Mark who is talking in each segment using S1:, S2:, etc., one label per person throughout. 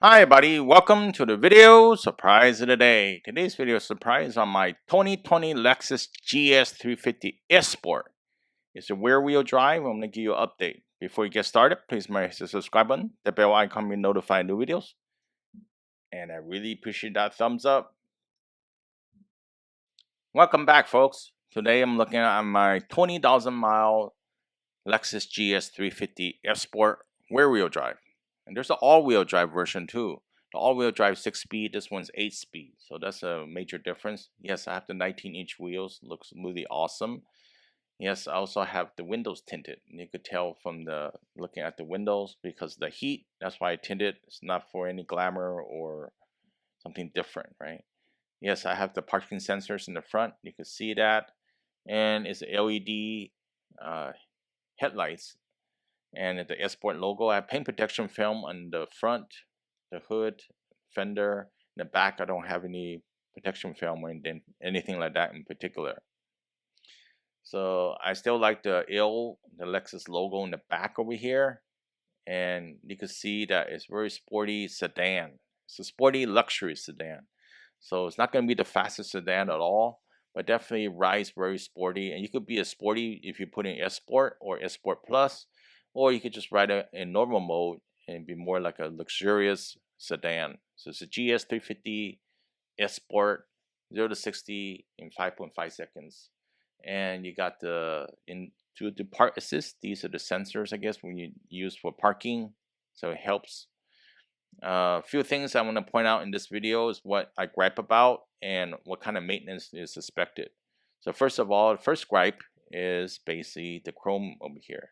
S1: Hi everybody, welcome to the video surprise of the day. Today's video surprise on my 2020 Lexus GS 350 S Sport. It's a rear wheel drive. I'm going to give you an update. Before you get started, please smash the subscribe button, the bell icon will notify new videos. And I really appreciate that thumbs up. Welcome back folks. Today I'm looking at my 20,000 mile Lexus GS 350 F Sport rear wheel drive. And there's an all-wheel drive version too. The all-wheel drive 6-speed, this one's 8-speed. So that's a major difference. Yes, I have the 19-inch wheels, looks really awesome. Yes, I also have the windows tinted. And you could tell from the looking at the windows because of the heat. That's why I tinted. It's not for any glamour or something different, right? Yes, I have the parking sensors in the front. You can see that. And it's LED uh, headlights and the S Sport logo. I have paint protection film on the front, the hood, fender. In the back, I don't have any protection film or anything like that in particular. So I still like the Lexus logo in the back over here. And you can see that it's very sporty sedan. It's a sporty luxury sedan. So it's not going to be the fastest sedan at all, but definitely rides very sporty. And you could be a sporty if you put in S Sport or S Sport Plus, or you could just ride it in normal mode and be more like a luxurious sedan. So it's a GS 350 S Sport 0 to 60 in 5.5 seconds. And you got the park assist. These are the sensors, I guess, when you use for parking. So it helps. A few things I want to point out in this video is what I gripe about and what kind of maintenance is expected. So first of all, the first gripe is basically the chrome over here.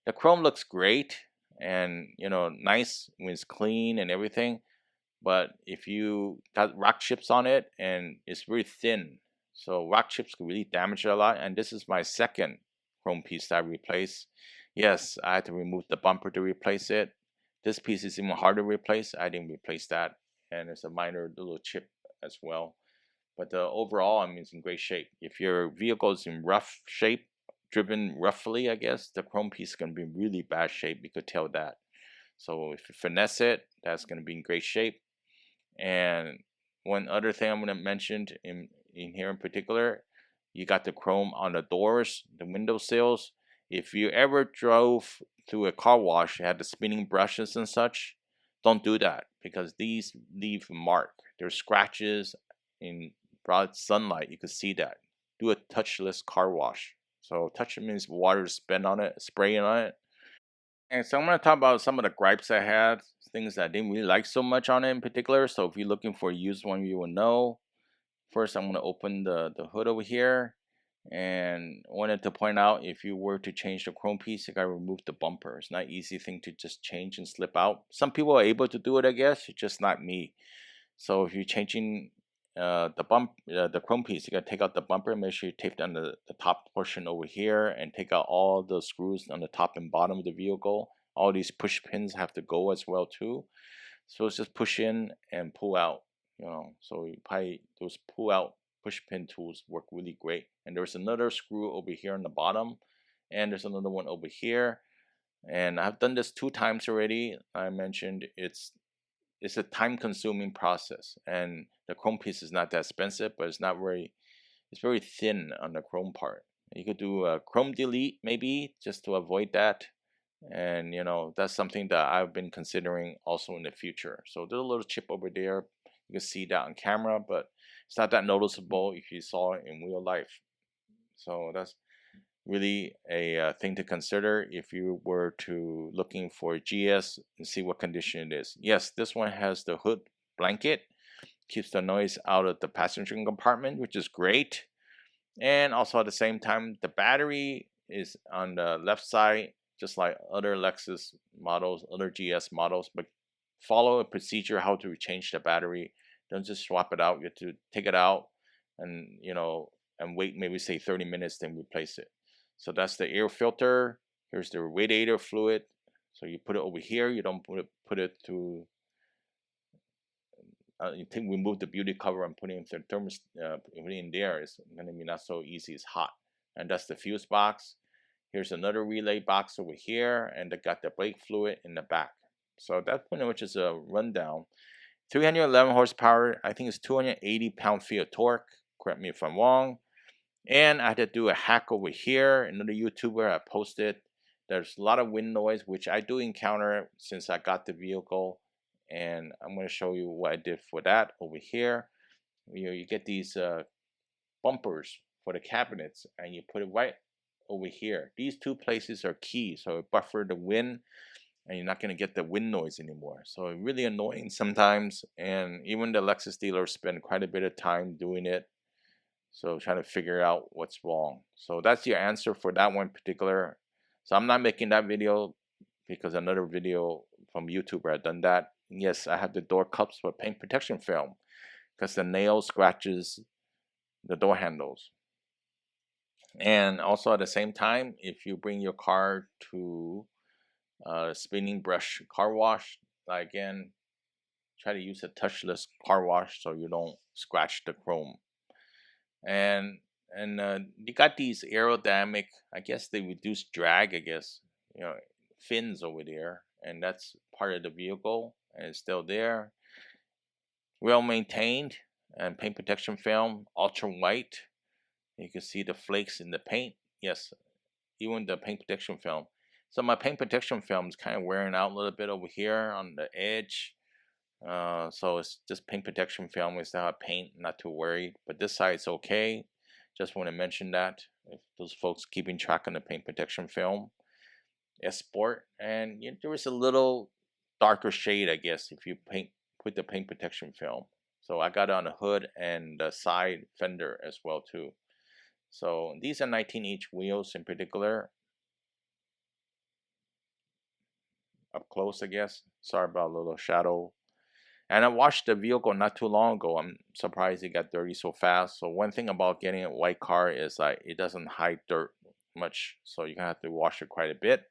S1: The chrome looks great and nice when it's clean and everything, but if you got rock chips on it and it's very thin, so rock chips can really damage it a lot. And this is my second chrome piece that I replaced. Yes, I had to remove the bumper to replace it. This piece is even harder to replace. I didn't replace that, and it's a minor little chip as well. But overall, I mean, it's in great shape. If your vehicle is in rough shape, driven roughly, I guess the chrome piece is going to be in really bad shape. You could tell that. So if you finesse it, that's going to be in great shape. And one other thing I'm going to mention in here in particular, you got the chrome on the doors, the window sills. If you ever drove through a car wash, it had the spinning brushes and such, don't do that because these leave mark. There's scratches in broad sunlight. You can see that. Do a touchless car wash. So touch means water spin on it, spraying on it. And so I'm going to talk about some of the gripes I had, things that I didn't really like so much on it in particular. So if you're looking for a used one, you will know. First, I'm going to open the hood over here. And wanted to point out, if you were to change the chrome piece, you got to remove the bumper. It's not an easy thing to just change and slip out. Some people are able to do it, I guess. It's just not me. So if you're changing the chrome piece, you gotta take out the bumper. Make sure you tape down the top portion over here and take out all the screws on the top and bottom of the vehicle. All these push pins have to go as well too. So it's just push in and pull out. So you probably those pull out push pin tools work really great. And there's another screw over here on the bottom, and there's another one over here. And I've done this 2 times already. I mentioned it's a time consuming process, and the chrome piece is not that expensive, but it's very thin on the chrome part. You could do a chrome delete maybe just to avoid that. And that's something that I've been considering also in the future. So there's a little chip over there. You can see that on camera, but it's not that noticeable if you saw it in real life. So that's really a thing to consider if you were to looking for GS and see what condition it is. Yes, this one has the hood blanket, keeps the noise out of the passenger compartment, which is great. And also at the same time, the battery is on the left side, just like other Lexus models, other GS models, but follow a procedure how to change the battery. Don't just swap it out. You have to take it out and and wait maybe say 30 minutes, then replace it. So that's the air filter. Here's the radiator fluid. So you put it over here. You don't put it to you think remove the beauty cover and put it in the thermos, put it in there. It's gonna be not so easy. It's hot. And that's the fuse box. Here's another relay box over here, and they got the brake fluid in the back. So that's pretty much just a rundown. 311 horsepower. I think it's 280 pound-feet of torque. Correct me if I'm wrong. And I had to do a hack over here. Another YouTuber I posted. There's a lot of wind noise, which I do encounter since I got the vehicle. And I'm going to show you what I did for that over here. You get these bumpers for the cabinets, and you put it right over here. These two places are key, so it buffer the wind, and you're not going to get the wind noise anymore. So it's really annoying sometimes, and even the Lexus dealers spend quite a bit of time doing it. So trying to figure out what's wrong. So that's your answer for that one particular. So I'm not making that video because another video from YouTuber had done that. Yes, I have the door cups with paint protection film because the nail scratches the door handles. And also at the same time, if you bring your car to spinning brush car wash, again, try to use a touchless car wash so you don't scratch the chrome. And you got these aerodynamic, I guess they reduce drag, I guess, fins over there, and that's part of the vehicle, and it's still there. Well maintained, and paint protection film, ultra white. You can see the flakes in the paint. Yes, even the paint protection film. So my paint protection film is kind of wearing out a little bit over here on the edge. So it's just paint protection film. We still have paint, not too worried. But this side's okay. Just want to mention that if those folks keeping track on the paint protection film. F Sport, and there is a little darker shade, I guess, if you put the paint protection film. So I got it on the hood and the side fender as well too. So these are 19-inch wheels in particular. Up close, I guess. Sorry about a little shadow. And I washed the vehicle not too long ago. I'm surprised it got dirty so fast. So one thing about getting a white car is like it doesn't hide dirt much. So you're gonna have to wash it quite a bit.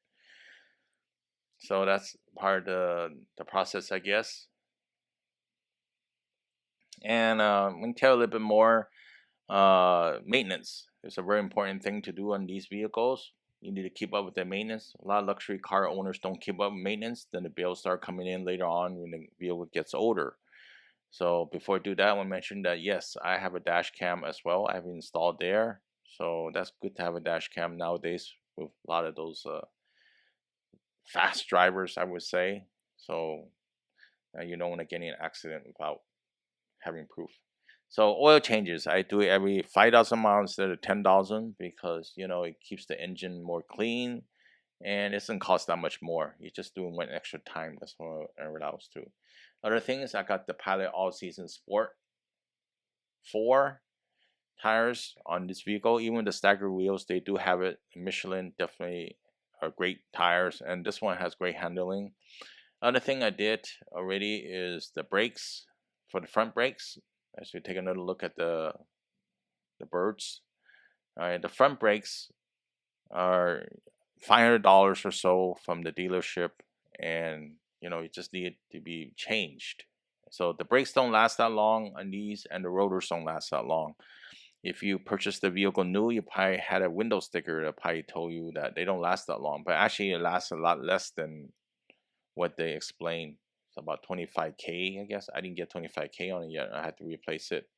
S1: So that's part of the process, I guess. And I'm gonna tell a little bit more maintenance. It's a very important thing to do on these vehicles. You need to keep up with the maintenance. A lot of luxury car owners don't keep up with maintenance. Then the bills start coming in later on when the vehicle gets older. So before I do that, I want to mention that yes, I have a dash cam as well. I have it installed there. So that's good to have a dash cam nowadays with a lot of those fast drivers, I would say. So you don't want to get in an accident without having proof. So oil changes, I do it every 5,000 miles instead of 10,000 because it keeps the engine more clean and it doesn't cost that much more. You're just doing one extra time. That's what it allows to. Other thing is I got the Pilot All Season Sport 4 tires on this vehicle. Even the stagger wheels, they do have it. Michelin definitely are great tires, and this one has great handling. Other thing I did already is the brakes for the front brakes. As we take another look at the birds. All right, the front brakes are $500 or so from the dealership, and you just need to be changed. So the brakes don't last that long on these, and the rotors don't last that long. If you purchase the vehicle new, you probably had a window sticker that probably told you that they don't last that long, but actually it lasts a lot less than what they explained. It's about 25K, I guess. I didn't get 25K on it yet. I had to replace it.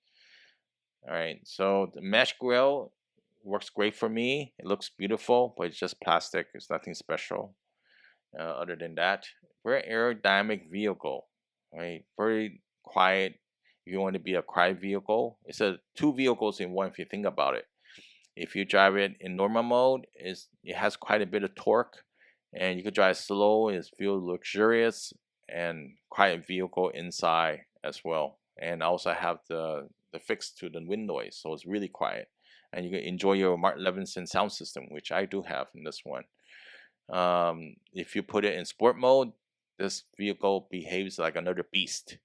S1: All right, so the mesh grill works great for me. It looks beautiful, but it's just plastic. It's nothing special. Other than that, very aerodynamic vehicle, right? Very quiet. If you want to be a quiet vehicle, it's a two vehicles in one. If you think about it, if you drive it in normal mode, it has quite a bit of torque, and you could drive slow. It feels luxurious and quiet vehicle inside as well. And I also have the fix to the wind noise, so it's really quiet, and you can enjoy your Mark Levinson sound system, which I do have in this one. If you put it in sport mode, this vehicle behaves like another beast.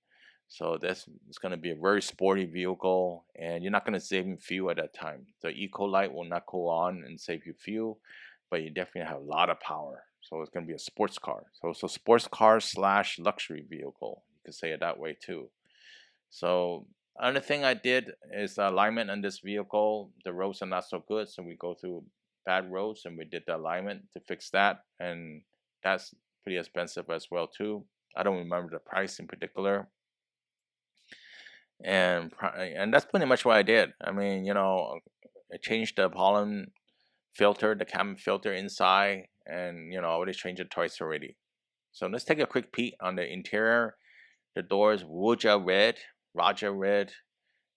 S1: So it's going to be a very sporty vehicle, and you're not going to save in fuel at that time. The eco light will not go on and save you fuel, but you definitely have a lot of power. So it's going to be a sports car. So it's a sports car / luxury vehicle. You could say it that way too. So another thing I did is the alignment on this vehicle. The roads are not so good, so we go through bad roads and we did the alignment to fix that, and that's pretty expensive as well too. I don't remember the price in particular. And that's pretty much what I did. I mean, I changed the pollen filter, the cabin filter inside, and I already changed it twice already. So let's take a quick peek on the interior. The doors Raja red.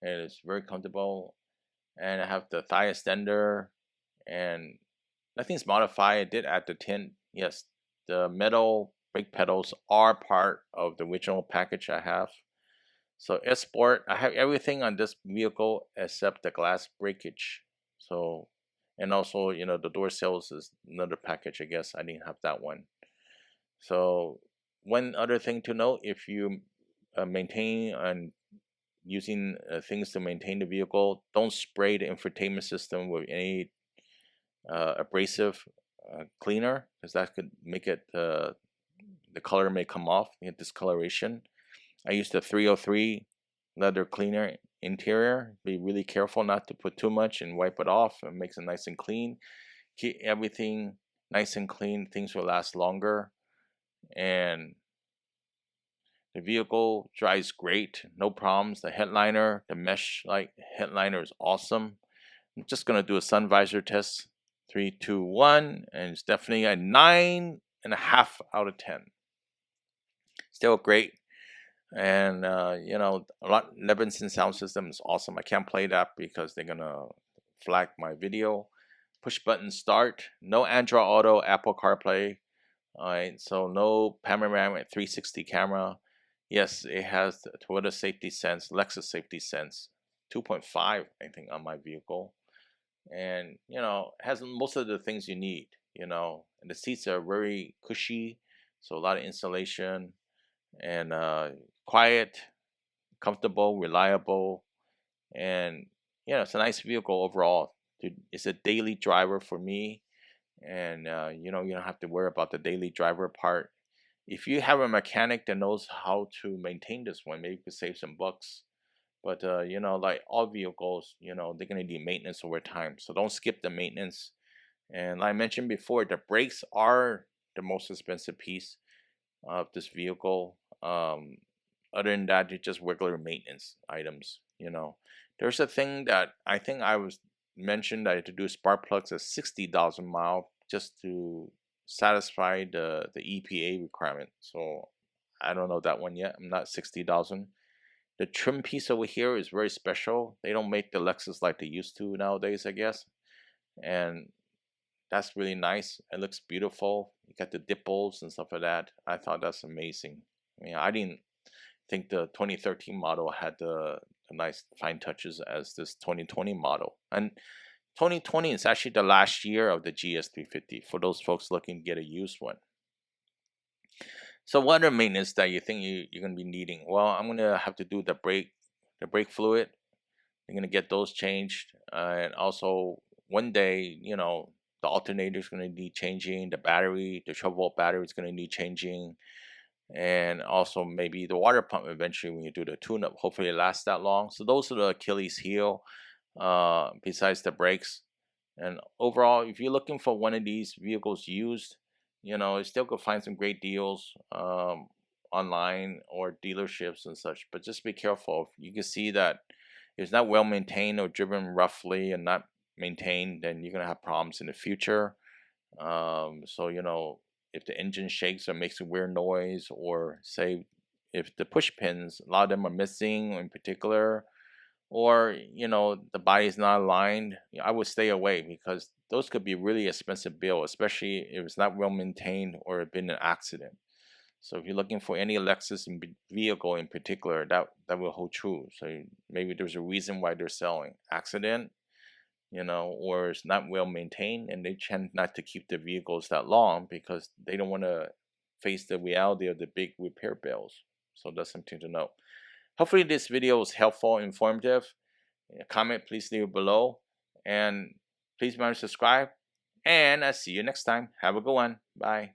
S1: And it's very comfortable. And I have the thigh extender, and nothing's modified. I did add the tint. Yes, the metal brake pedals are part of the original package I have. So F Sport, I have everything on this vehicle except the glass breakage. So, and also, the door sills is another package. I guess I didn't have that one. So one other thing to note, if you maintain and using things to maintain the vehicle, don't spray the infotainment system with any abrasive cleaner, because that could make it the color may come off, get discoloration. I used the 303 leather cleaner interior. Be really careful not to put too much and wipe it off. It makes it nice and clean. Keep everything nice and clean. Things will last longer. And the vehicle drives great. No problems. The headliner, the mesh like headliner is awesome. I'm just going to do a sun visor test. 3, 2, 1. And it's definitely a 9.5 out of 10. Still great. And Levinson sound system is awesome. I can't play that because they're gonna flag my video. Push button start. No Android Auto, Apple CarPlay. Alright, so no panoramic 360 camera. Yes, it has the Toyota Safety Sense, Lexus Safety Sense 2.5, I think, on my vehicle. And it has most of the things you need, and the seats are very cushy, so a lot of insulation, and quiet, comfortable, reliable, and it's a nice vehicle overall. It's a daily driver for me, and you don't have to worry about the daily driver part. If you have a mechanic that knows how to maintain this one, maybe you could save some bucks. But like all vehicles, they're gonna need maintenance over time, so don't skip the maintenance. And like I mentioned before, the brakes are the most expensive piece of this vehicle. Other than that, it's just regular maintenance items. There's a thing that I think I was mentioned that I had to do spark plugs at 60,000 mile just to satisfy the EPA requirement. So I don't know that one yet. I'm not 60,000. The trim piece over here is very special. They don't make the Lexus like they used to nowadays, I guess. And that's really nice. It looks beautiful. You got the dipples and stuff like that. I thought that's amazing. I mean, I didn't think the 2013 model had the nice fine touches as this 2020 model. And 2020 is actually the last year of the GS350 for those folks looking to get a used one. So what other maintenance that you think you're going to be needing? Well, I'm going to have to do the brake fluid. I'm going to get those changed. And also one day, the alternator is going to need changing. The battery, the 12-volt battery is going to need changing. And also maybe the water pump eventually when you do the tune-up. Hopefully it lasts that long. So those are the Achilles heel besides the brakes. And overall, if you're looking for one of these vehicles used, you still could find some great deals online or dealerships and such. But just be careful. You can see that if it's not well maintained or driven roughly and not maintained, then you're going to have problems in the future. So, if the engine shakes or makes a weird noise, or say if the push pins, a lot of them are missing in particular, or the body is not aligned, I would stay away, because those could be really expensive bill, especially if it's not well maintained or been an accident. So if you're looking for any Lexus vehicle in particular, that will hold true. So maybe there's a reason why they're selling. Accident, or it's not well maintained, and they tend not to keep the vehicles that long because they don't want to face the reality of the big repair bills. So that's something to know. Hopefully this video was helpful, informative. Comment, please leave it below, and please remember to subscribe, and I'll see you next time. Have a good one. Bye.